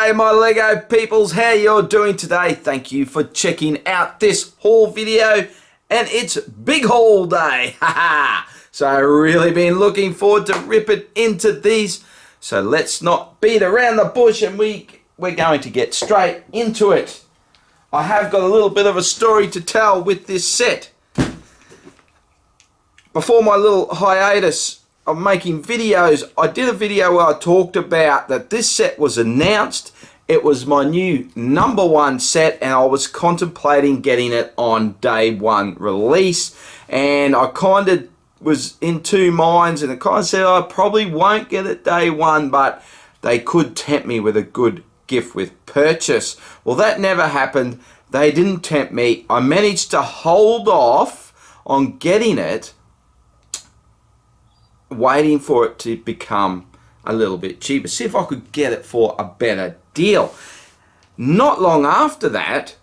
G'day my Lego peoples, how you're doing today? Thank you for checking out this haul video, and it's big haul day, haha! So I've really been looking forward to ripping into these, so let's not beat around the bush and we're going to get straight into it. I have got a little bit of a story to tell with this set. Before my little hiatus of making videos, I did a video where I talked about that this set was announced. It was my new #1 set, and I was contemplating getting it on day one release, and I kind of was in two minds, and it kind of said I probably won't get it day one, but they could tempt me with a good gift with purchase. Well, that never happened. They didn't tempt me. I managed to hold off on getting it, waiting for it to become a little bit cheaper, see if I could get it for a better deal. Not long after that,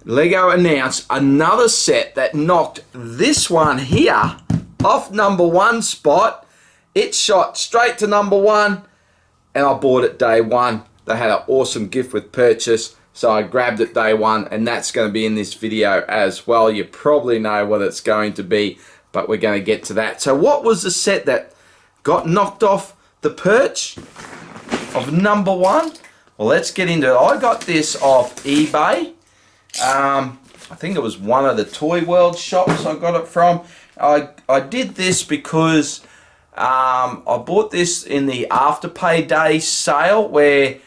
Lego announced another set that knocked this one here off #1 spot. It shot straight to #1, and I bought it day one. They had an awesome gift with purchase, so I grabbed it day one, and that's going to be in this video as well. You probably know what it's going to be, but we're going to get to that. So what was the set that got knocked off the perch of #1? Well, let's get into it. I got this off eBay. I think it was one of the Toy World shops I got it from. I did this because I bought this in the Afterpay Day sale, where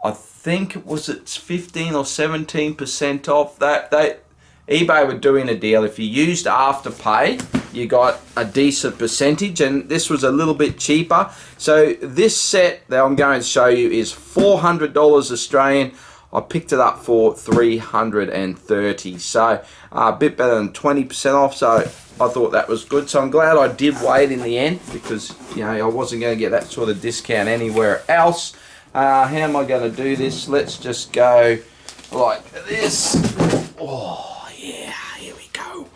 I think it's 15 or 17% off. eBay were doing a deal. If you used Afterpay, you got a decent percentage, and this was a little bit cheaper. So this set that I'm going to show you is $400 Australian. I picked it up for $330, so a bit better than 20% off, so I thought that was good. So I'm glad I did wait in the end, because you know I wasn't going to get that sort of discount anywhere else. How am I going to do this? Let's just go like this. Oh yeah, here we go.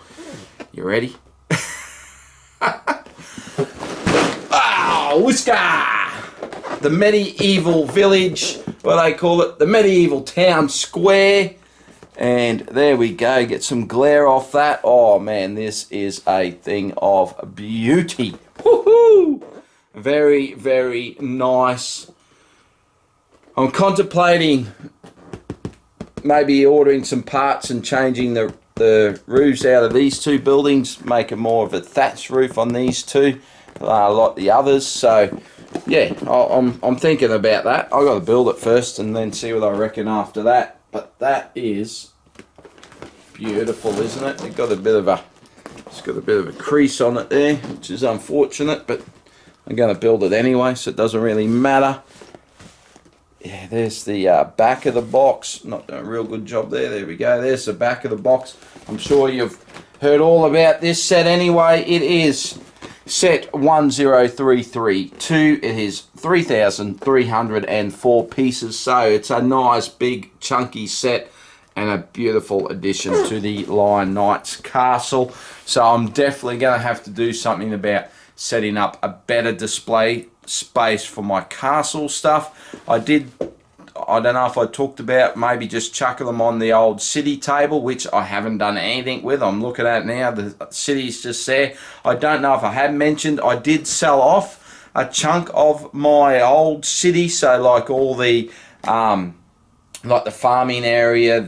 You ready? Oh, Whisker! The medieval village, what they call it, the medieval town square. And there we go, get some glare off that. Oh man, this is a thing of beauty. Woohoo! Very, very nice. I'm contemplating maybe ordering some parts and changing the roofs out of these two buildings, making more of a thatch roof on these two, like the others. So yeah, I'm thinking about that. I got to build it first and then see what I reckon after that. But that is beautiful, isn't it? It's got a bit of a crease on it there, which is unfortunate, but I'm going to build it anyway, so it doesn't really matter. Yeah, there's the back of the box. Not doing a real good job there. There we go. There's the back of the box. I'm sure you've heard all about this set anyway. It is set 10332. It is 3,304 pieces, so it's a nice big chunky set and a beautiful addition to the Lion Knights castle. So I'm definitely going to have to do something about setting up a better display space for my castle stuff. I don't know if I talked about maybe just chucking them on the old city table, which I haven't done anything with. I'm looking at it now, the city's just there. I don't know if I had mentioned I did sell off a chunk of my old city, so like all the like the farming area,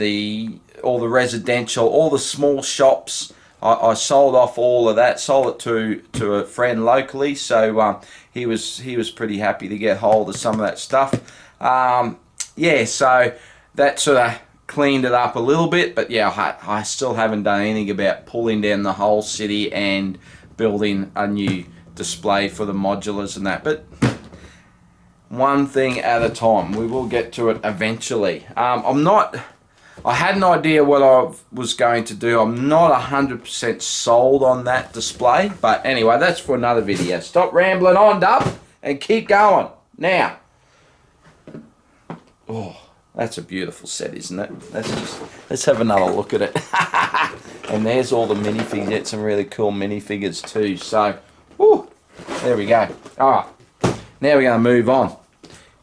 all the residential, all the small shops. I sold off all of that, sold it to a friend locally, so he was pretty happy to get hold of some of that stuff. Yeah, so that sort of cleaned it up a little bit, but yeah, I still haven't done anything about pulling down the whole city and building a new display for the modulars and that, but one thing at a time. We will get to it eventually. I had an idea what I was going to do. I'm not 100% sold on that display, but anyway, that's for another video. Stop rambling on, Dub, and keep going. Now, oh, that's a beautiful set, isn't it? Let's have another look at it. And there's all the minifigures. It's some really cool minifigures too. So, whew, there we go. All right, now we're going to move on.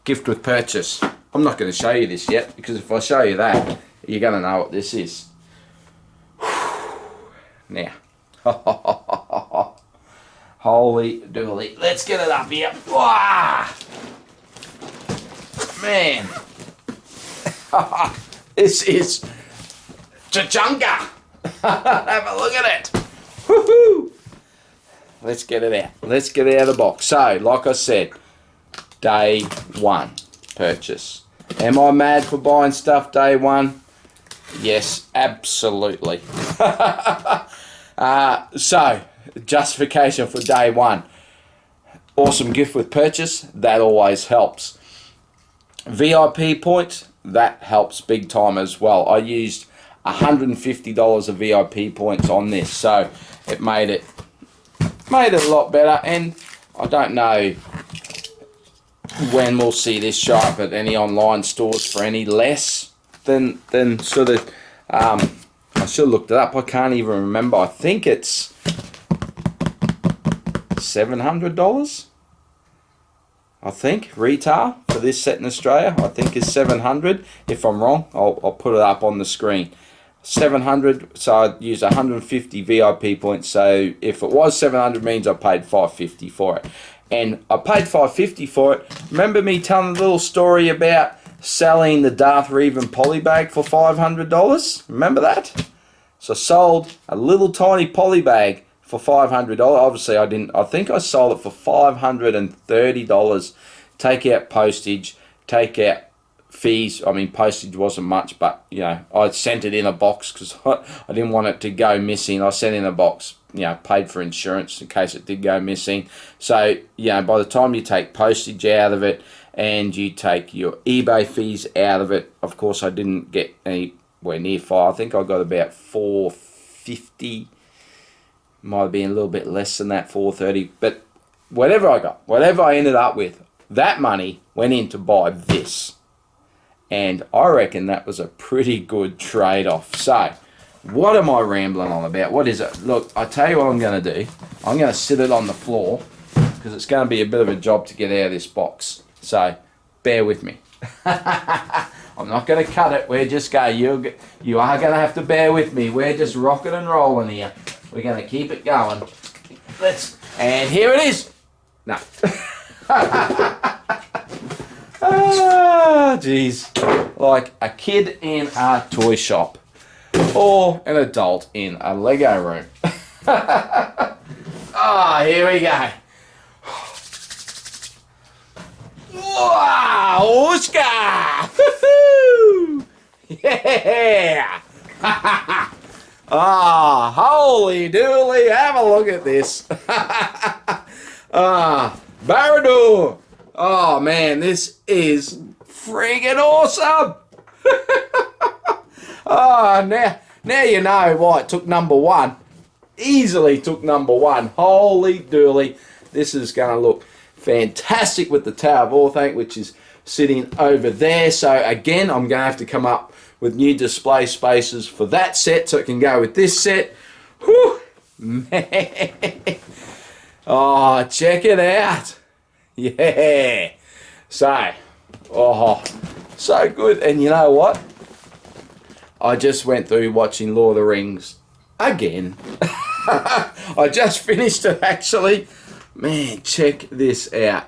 Gift with purchase. I'm not going to show you this yet, because if I show you that, you're going to know what this is. Now, holy dooly. Let's get it up here. Wow. Man. This is Cunga. Have a look at it. Woohoo. Let's get it out. Let's get it out of the box. So, like I said, day one purchase. Am I mad for buying stuff day one? Yes, absolutely. So, justification for day one. Awesome gift with purchase. That always helps. VIP points. That helps big time as well. I used $150 of VIP points on this, so it made it a lot better. And I don't know when we'll see this show up at any online stores for any less than sort of I should have looked it up. I can't even remember. I think it's $700. I think retail for this set in Australia, I think is $700. If I'm wrong, I'll put it up on the screen. $700. So I used 150 VIP points. So if it was $700, means I paid $550 for it. And I paid $550 for it. Remember me telling a little story about selling the Darth Revan polybag for $500? Remember that? So I sold a little tiny polybag for $500. Obviously I didn't. I think I sold it for $530. Take out postage, take out fees. I mean, postage wasn't much, but you know, I sent it in a box because I didn't want it to go missing. I sent it in a box, you know, paid for insurance in case it did go missing. So, you know, by the time you take postage out of it and you take your eBay fees out of it, of course I didn't get anywhere near $5. I think I got about $450. Might have been a little bit less than that, $430. But whatever I got, whatever I ended up with, that money went in to buy this. And I reckon that was a pretty good trade-off. So, what am I rambling on about? What is it? Look, I tell you what I'm going to do. I'm going to sit it on the floor because it's going to be a bit of a job to get out of this box. So, bear with me. I'm not going to cut it. We're just going. You are going to have to bear with me. We're just rocking and rolling here. We're going to keep it going. And here it is. No. Ah, jeez. Like a kid in a toy shop. Or an adult in a Lego room. Ah, here we go. Wow, Oscar! Woohoo! Yeah! Ah, holy dooly, have a look at this. Ah, Barrador. Oh man, this is friggin' awesome. Oh, now you know why it took number one. Easily took number one. Holy dooly. This is going to look fantastic with the Tower of Orthanc, which is sitting over there. So again, I'm going to have to come up with new display spaces for that set so it can go with this set. Whew, man. Oh, check it out. Yeah. So, oh, so good. And you know what? I just went through watching Lord of the Rings again. I just finished it actually. Man, check this out.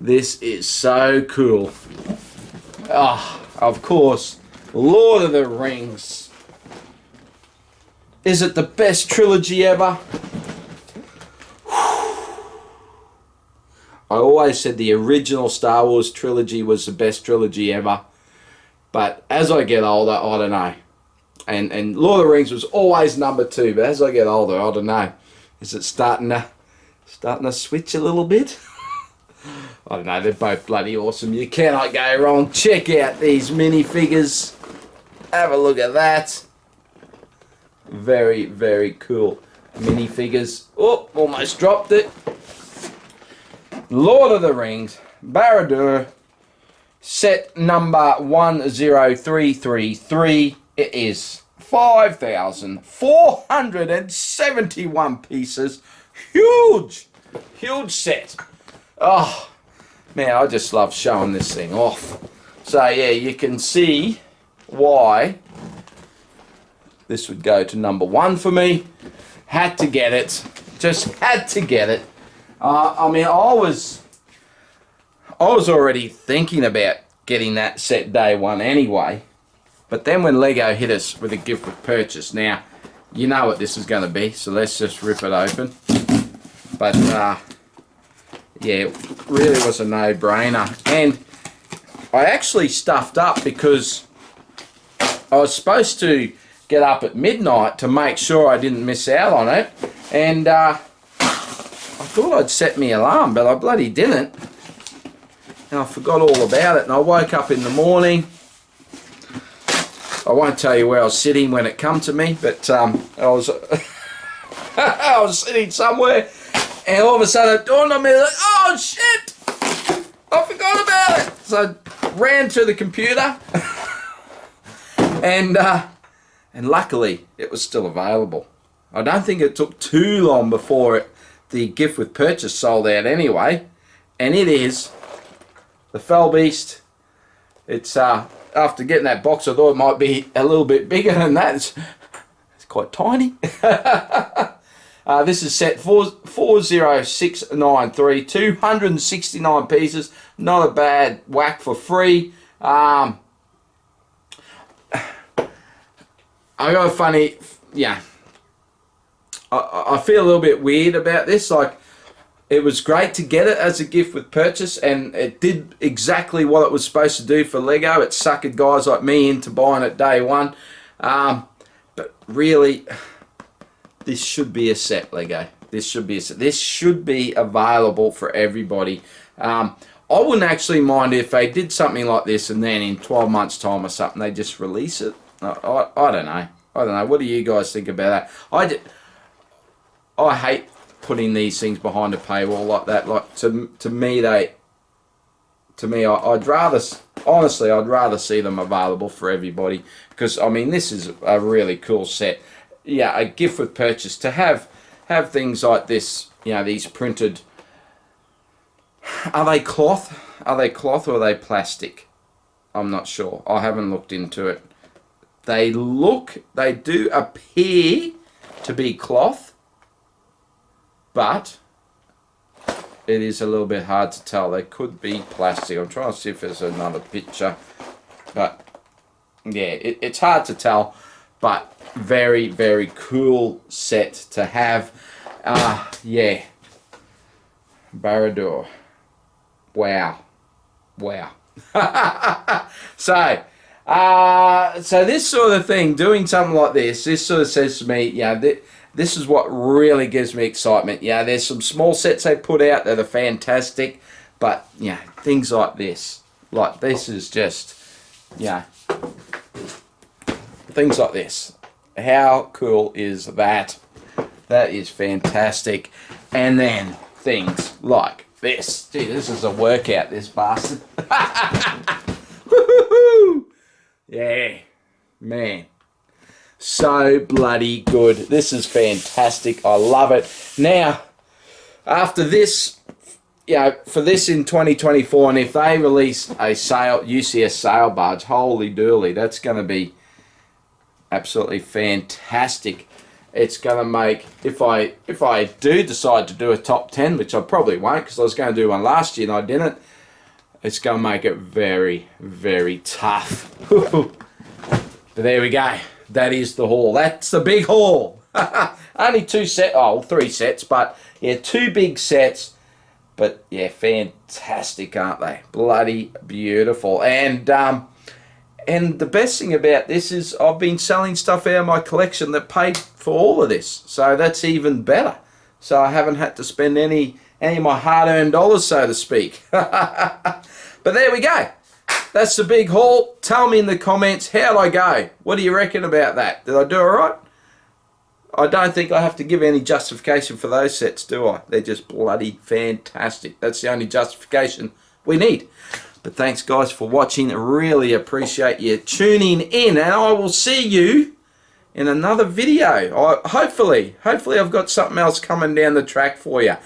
This is so cool. Oh, of course, Lord of the Rings. Is it the best trilogy ever? I always said the original Star Wars trilogy was the best trilogy ever. But as I get older, I don't know. And Lord of the Rings was always number 2, but as I get older, I don't know. Is it starting to switch a little bit? I don't know, they're both bloody awesome. You cannot go wrong. Check out these minifigures. Have a look at that. Very, very cool minifigures. Oh, almost dropped it. Lord of the Rings, Barad-dûr, set number 10333. It is 5,471 pieces. Huge, huge set. Oh, man, I just love showing this thing off. So yeah, you can see why this would go to number 1 for me. Had to get it. Just had to get it. I mean, I was already thinking about getting that set day 1 anyway. But then when Lego hit us with a gift with purchase, now you know what this is going to be, so let's just rip it open. But yeah, it really was a no-brainer. And I actually stuffed up because I was supposed to get up at midnight to make sure I didn't miss out on it. And I thought I'd set my alarm, but I bloody didn't. And I forgot all about it. And I woke up in the morning. I won't tell you where I was sitting when it come to me, but I was I was sitting somewhere, and all of a sudden it dawned on me, like, oh shit, I forgot about it. So I ran to the computer, and luckily it was still available. I don't think it took too long before the gift with purchase sold out anyway, and it is the Fell Beast. It's after getting that box, I thought it might be a little bit bigger than that. It's quite tiny. This is set 40693, 269 pieces. Not a bad whack for free. I got a funny, yeah. I feel a little bit weird about this. Like, it was great to get it as a gift with purchase, and it did exactly what it was supposed to do for Lego. It suckered guys like me into buying it day 1. But really, this should be a set, Lego. This should be a set. This should be available for everybody. I wouldn't actually mind if they did something like this and then in 12 months' time or something, they just release it. I don't know. I don't know. What do you guys think about that? I hate putting these things behind a paywall like that. Like, to me, I'd rather, honestly, I'd rather see them available for everybody, because I mean, this is a really cool set. Yeah, a gift with purchase, to have things like this, you know, these printed. Are they cloth? Are they cloth or are they plastic? I'm not sure. I haven't looked into it. They do appear to be cloth, but it is a little bit hard to tell. They could be plastic. I'm trying to see if there's another picture, but yeah, it's hard to tell, but very, very cool set to have. Yeah, Barrador. Wow. So this sort of thing, doing something like this sort of says to me, yeah, this is what really gives me excitement. Yeah, there's some small sets they put out that are fantastic, but yeah, things like this is just, yeah, things like this. How cool is that? That is fantastic. And then things like this. Gee, this is a workout, this bastard. Woohoo! Yeah, man. So bloody good. This is fantastic. I love it. Now, after this, you know, for this in 2024, and if they release a UCS sail barge, holy dooly, that's going to be absolutely fantastic. It's going to make, if I do decide to do a top 10, which I probably won't, because I was going to do one last year and I didn't, it's going to make it very, very tough. But there we go. That is the haul. That's the big haul. Only 3 sets, but yeah, 2 big sets. But yeah, fantastic, aren't they? Bloody beautiful. And the best thing about this is I've been selling stuff out of my collection that paid for all of this. So that's even better. So I haven't had to spend any of my hard-earned dollars, so to speak. But there we go. That's the big haul. Tell me in the comments, how'd I go? What do you reckon about that? Did I do all right? I don't think I have to give any justification for those sets, do I? They're just bloody fantastic. That's the only justification we need. But thanks, guys, for watching. Really appreciate you tuning in, and I will see you in another video. Hopefully I've got something else coming down the track for you.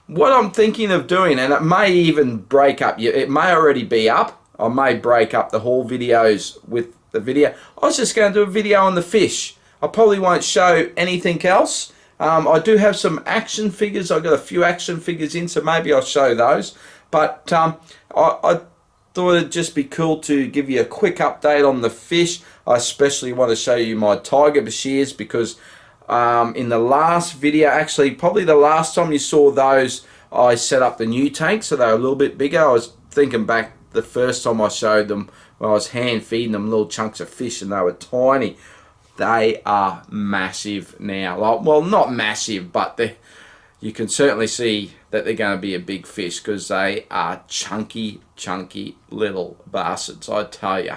What I'm thinking of doing, and it may even break up, it may already be up, I may break up the haul videos with the video. I was just going to do a video on the fish. I probably won't show anything else. I do have some action figures. I've got a few action figures in, so maybe I'll show those. But I thought it'd just be cool to give you a quick update on the fish. I especially want to show you my tiger bashirs because in the last video, actually probably the last time you saw those, I set up the new tank, so they were a little bit bigger. I was thinking back the first time I showed them when I was hand feeding them little chunks of fish and they were tiny. They are massive now. Like, well, not massive, but you can certainly see that they're going to be a big fish because they are chunky little bastards, I tell you.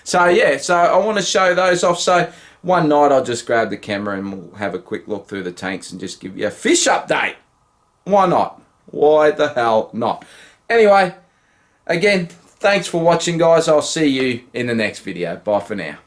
So yeah, so I want to show those off. So one night I'll just grab the camera and we'll have a quick look through the tanks and just give you a fish update. Why not? Why the hell not? Anyway, again, thanks for watching, guys. I'll see you in the next video. Bye for now.